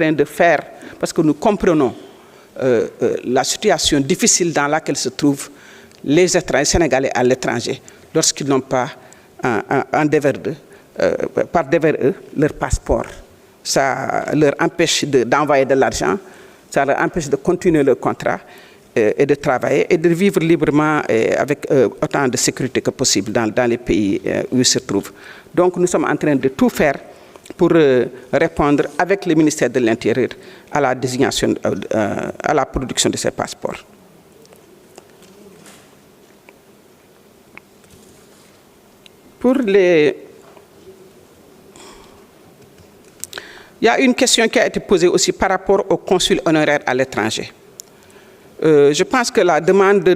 train de faire, parce que nous comprenons la situation difficile dans laquelle se trouvent les étrangers sénégalais à l'étranger lorsqu'ils n'ont pas par devers eux leur passeport. Ça leur empêche d'envoyer de l'argent, ça leur empêche de continuer leur contrat et de travailler et de vivre librement et avec autant de sécurité que possible dans les pays où ils se trouvent. Donc nous sommes en train de tout faire pour répondre avec le ministère de l'Intérieur à la désignation, à la production de ces passeports. Pour les... Il y a une question qui a été posée aussi par rapport au consul honoraire à l'étranger. Je pense que la demande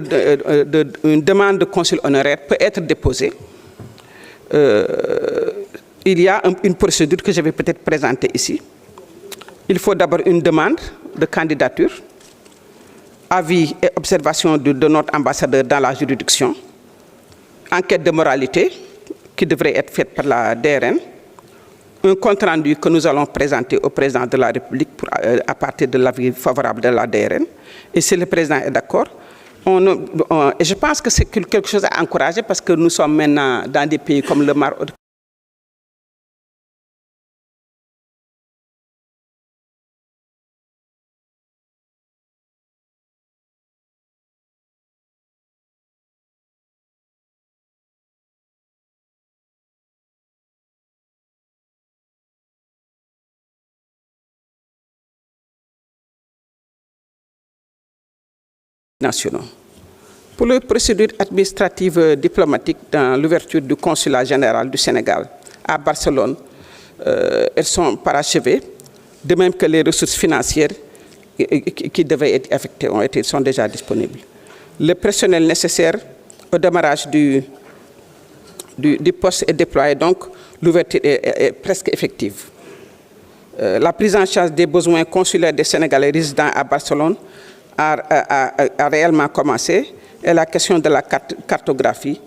une demande de consul honoraire peut être déposée. Il y a une procédure que je vais peut-être présenter ici. Il faut d'abord une demande de candidature, avis et observation de notre ambassadeur dans la juridiction, enquête de moralité qui devrait être faite par la DRN, un compte rendu que nous allons présenter au président de la République à partir de l'avis favorable de la DRN. Et si le président est d'accord, et je pense que c'est quelque chose à encourager parce que nous sommes maintenant dans des pays comme le Maroc. Nationaux. Pour les procédures administratives diplomatiques dans l'ouverture du consulat général du Sénégal à Barcelone, elles sont parachevées, de même que les ressources financières qui devaient être affectées sont déjà disponibles. Le personnel nécessaire au démarrage du poste est déployé, donc l'ouverture est presque effective. La prise en charge des besoins consulaires des Sénégalais résidant à Barcelone a réellement commencé et la question de la cartographie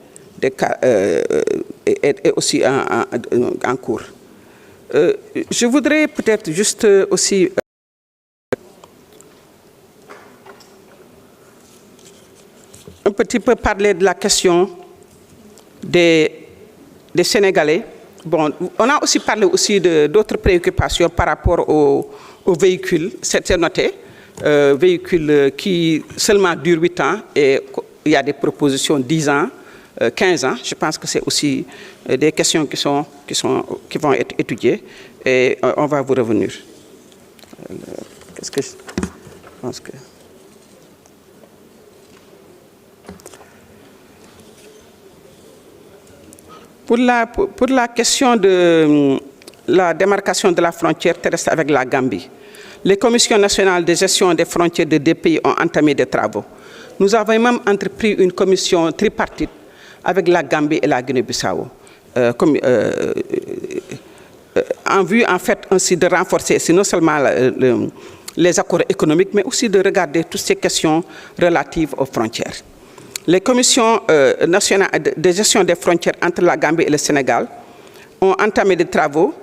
est aussi en cours. Je voudrais peut-être juste aussi un petit peu parler de la question des Sénégalais. Bon, on a aussi parlé aussi d'autres préoccupations par rapport aux véhicules, c'est noté. Véhicules qui seulement durent 8 ans et il y a des propositions 10 ans, 15 ans. Je pense que c'est aussi des questions qui vont être étudiées et on va vous revenir. Qu'est-ce que je pense que... Pour la question de la démarcation de la frontière terrestre avec la Gambie, les commissions nationales de gestion des frontières des deux pays ont entamé des travaux. Nous avons même entrepris une commission tripartite avec la Gambie et la Guinée-Bissau, en vue en fait ainsi de renforcer non seulement les accords économiques, mais aussi de regarder toutes ces questions relatives aux frontières. Les commissions nationales de gestion des frontières entre la Gambie et le Sénégal ont entamé des travaux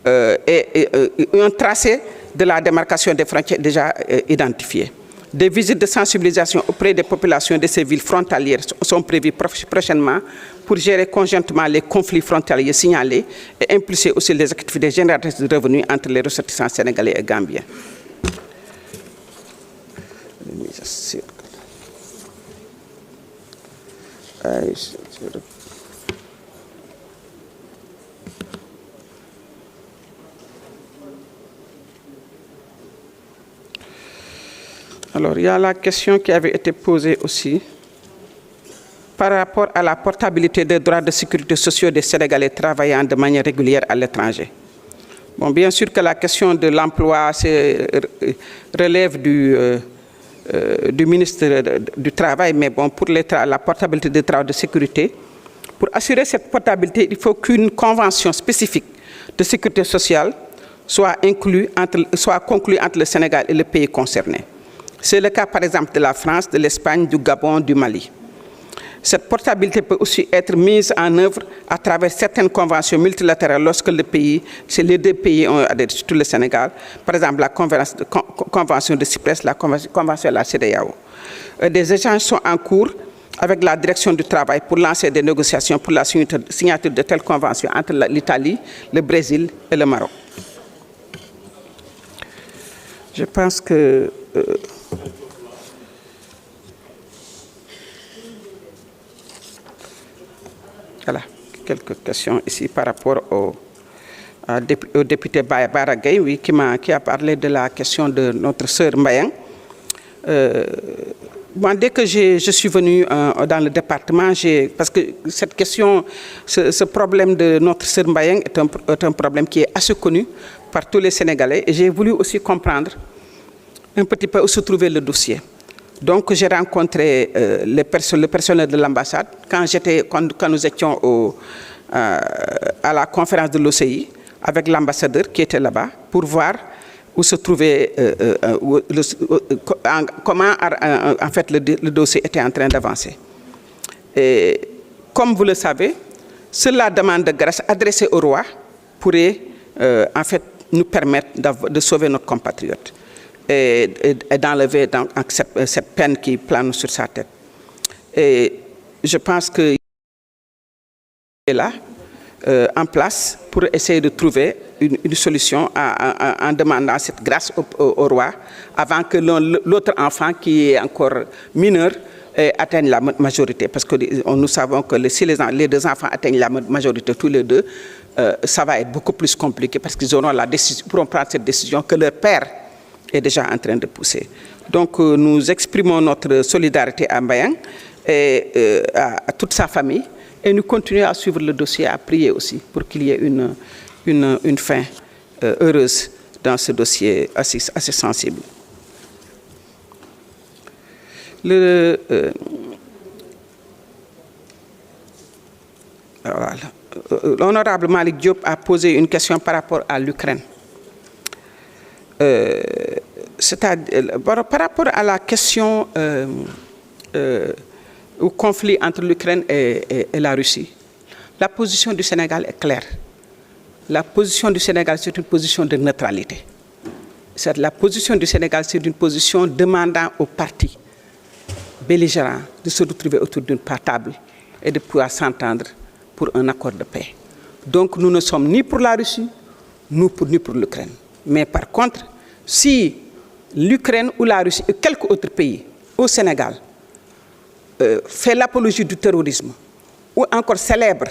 et ont tracé de la démarcation des frontières déjà identifiées. Des visites de sensibilisation auprès des populations de ces villes frontalières sont prévues prochainement pour gérer conjointement les conflits frontaliers signalés et impulser aussi les activités génératrices de revenus entre les ressortissants sénégalais et gambiens. Alors, il y a la question qui avait été posée aussi par rapport à la portabilité des droits de sécurité sociaux des Sénégalais travaillant de manière régulière à l'étranger. Bon, bien sûr que la question de l'emploi relève du ministre du Travail, mais bon, pour la portabilité des droits de sécurité, pour assurer cette portabilité, il faut qu'une convention spécifique de sécurité sociale soit conclue entre le Sénégal et le pays concerné. C'est le cas, par exemple, de la France, de l'Espagne, du Gabon, du Mali. Cette portabilité peut aussi être mise en œuvre à travers certaines conventions multilatérales lorsque les deux pays ont adhéré, surtout le Sénégal. Par exemple, la convention de Cyprès, la convention de la CEDEAO. Des échanges sont en cours avec la direction du travail pour lancer des négociations pour la signature de telles conventions entre l'Italie, le Brésil et le Maroc. Je pense que voilà, quelques questions ici par rapport au député Baragay, oui, qui a parlé de la question de notre sœur Mbayang. Bon, dès que je suis venu dans le département, parce que cette question, ce problème de notre sœur Mbayang est un problème qui est assez connu par tous les Sénégalais. Et j'ai voulu aussi comprendre un petit peu où se trouvait le dossier. Donc j'ai rencontré le personnel de l'ambassade quand nous étions à la conférence de l'OCI avec l'ambassadeur qui était là-bas pour voir où se trouvait, comment en fait le dossier était en train d'avancer. Et comme vous le savez, seule la demande de grâce adressée au roi pourrait en fait nous permettre de sauver notre compatriote et d'enlever cette peine qui plane sur sa tête. Et je pense qu'il est là, en place, pour essayer de trouver une solution en demandant cette grâce au roi avant que l'autre enfant qui est encore mineur atteigne la majorité. Parce que nous savons que si les deux enfants atteignent la majorité tous les deux, ça va être beaucoup plus compliqué parce qu'ils pourront prendre cette décision que leur père est déjà en train de pousser. Donc nous exprimons notre solidarité à Mbayang et à toute sa famille et nous continuons à suivre le dossier, à prier aussi pour qu'il y ait une fin heureuse dans ce dossier assez sensible. L'honorable Malik Diop a posé une question par rapport à l'Ukraine. Par rapport à la question au conflit entre l'Ukraine et la Russie, la position du Sénégal est claire. La position du Sénégal, c'est une position de neutralité. La position du Sénégal, c'est une position demandant aux partis belligérants de se retrouver autour d'une table et de pouvoir s'entendre pour un accord de paix. Donc nous ne sommes ni pour la Russie, ni pour l'Ukraine. Mais par contre, si l'Ukraine ou la Russie ou quelque autre pays au Sénégal fait l'apologie du terrorisme ou encore célèbre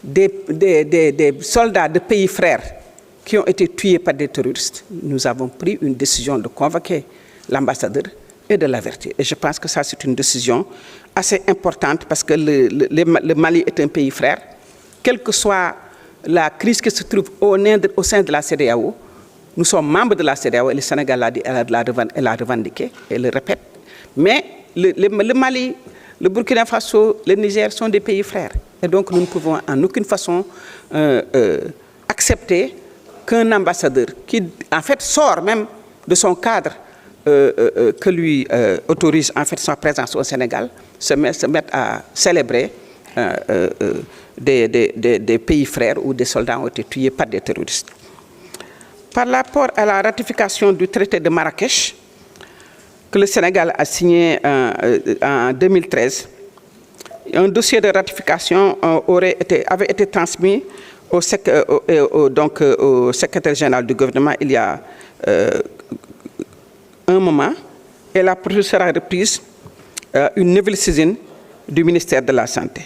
des soldats de pays frères qui ont été tués par des terroristes, nous avons pris une décision de convoquer l'ambassadeur et de l'avertir. Et je pense que ça, c'est une décision assez importante parce que le Mali est un pays frère. Quelle que soit la crise qui se trouve au sein de la CEDEAO, nous sommes membres de la CEDEAO et le Sénégal l'a revendiqué et le répète. Mais le Mali, le Burkina Faso, le Niger sont des pays frères. Et donc nous ne pouvons en aucune façon accepter qu'un ambassadeur qui en fait sort même de son cadre que lui autorise en fait sa présence au Sénégal, se mette à célébrer des pays frères où des soldats ont été tués par des terroristes. Par rapport à la ratification du traité de Marrakech, que le Sénégal a signé en 2013, un dossier de ratification avait été transmis au secrétaire général du gouvernement il y a un moment, et la procédure sera reprise une nouvelle saisine du ministère de la Santé.